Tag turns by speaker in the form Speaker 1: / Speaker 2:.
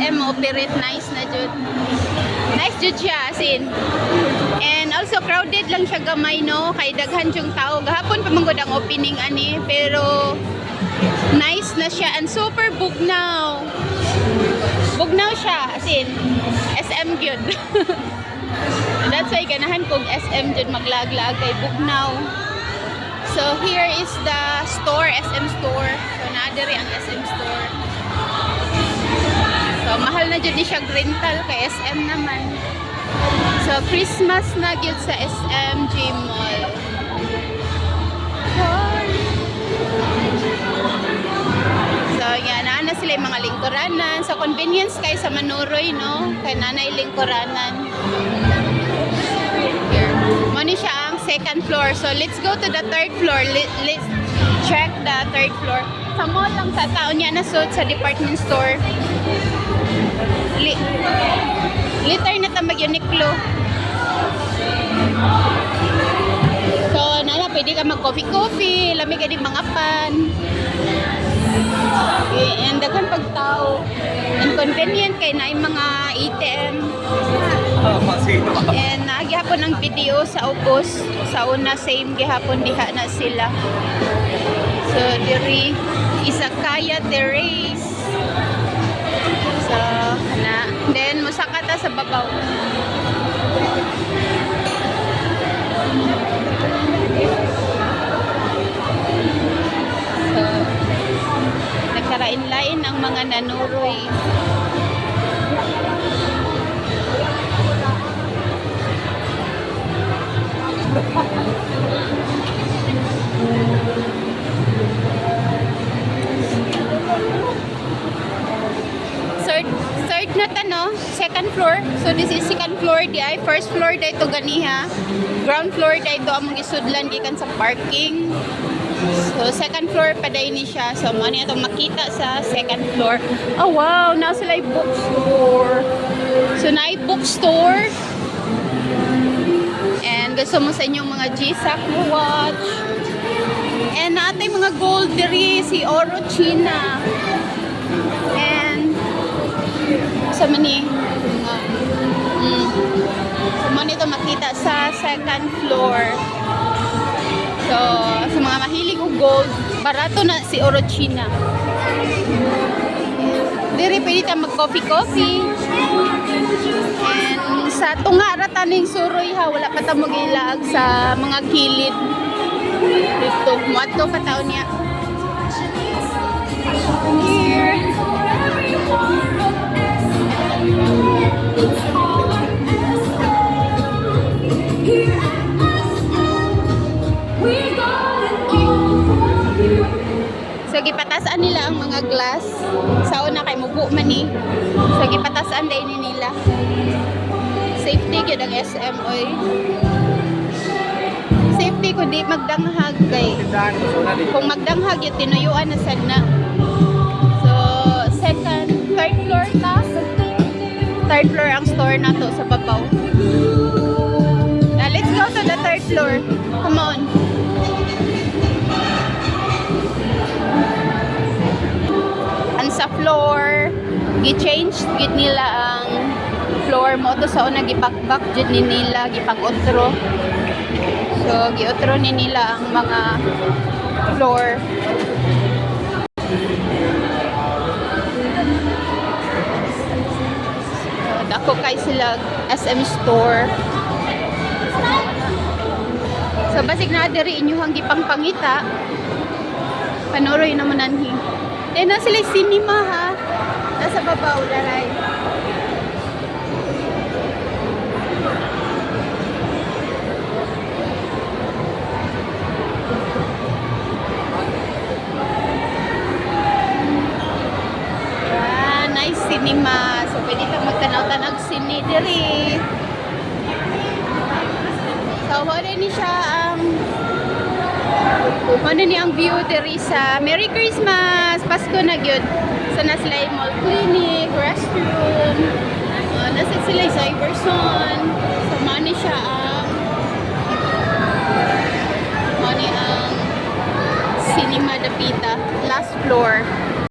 Speaker 1: SM operate nice na jud. Nice jud siya as in. And also crowded lang siya gamay no, kay daghan yung tao. Gahapon pa manggod ang opening ani, pero nice na siya and super bugnaw. Bugnaw siya as in SM gyud. That's why ganahan kog SM jud maglag-lag kay bugnaw. So here is the store, SM store. So naadiri ang SM store. So mahal na jud ni siya rental kay SM naman. So Christmas na gyud sa SMG Mall. So yan, na sila yung mga lingkuranan. So convenience kay sa Manuroy no, kay nanay lingkuranan. Here. Mani siya ang second floor. So let's go to the third floor. Let's check the third floor. Sa mall lang sa taon niya na suit sa department store. Liter na tambag Uniqlo. So nana pwede ka mag coffee, lamig ka din mga pan. And daghan pagtao. Inconvenient kay na yung mga ATM. And gihapon ang video sa ubos. Sa una same gihapon diha na sila. So diri Isakaya Terrace. So na then musaka ta sa babaw. So nagkarain-lain ang mga nanuroy. Third na tano, second floor. So this is second floor di ay. First floor dito ganiha. Ground floor dito among isudlan gikan sa parking. So second floor pa day ni siya. So mo ni atong makita sa second floor. Oh wow, na sila bookstore. So na bookstore. And gusto mo sa inyong mga G-Shock mo watch. And naatay mga gold diri si Oro China. And sa mani so mo nito makita sa second floor. So sa mga mahilig og gold, barato na si Oro China. Diri pwede ta mag coffee. And sa tunga ra taning suroy ha, wala pa ta mo gilaag sa mga kilid. Dito mo ato pa taon niya. Here. So gipatasan nila ang mga glass. Sa una kay mubo man ni. So gipatasan day ni nila. Safety gyud ang SM oy. Safety ko di magdanghag kay. Kung magdanghag yung tinuyuan na sad na. So third floor ta. Third floor ang store na to sa babaw. Now let's go to the third floor. Come on. Sa floor gi-change gid nila ang floor mo to sa una gipakbak jud ni nila gipag-otro. So gi-otro ni nila ang mga floor. So dako kay sila SM store. So basig na diri inyong gipangpangita. Panuroy naman nanhi. Then na sila cinema ha. Nasa babaw daray. Nice cinema. So pwede kang magtanaw-tanaw sini diri. So wala ni siya ang ano ni ang view diri sa Merry Christmas, Pasko na gyud. So na sila yung mall clinic, restroom, nasa sila yung Cyberson. So mani siya ang cinema Dapita, last floor.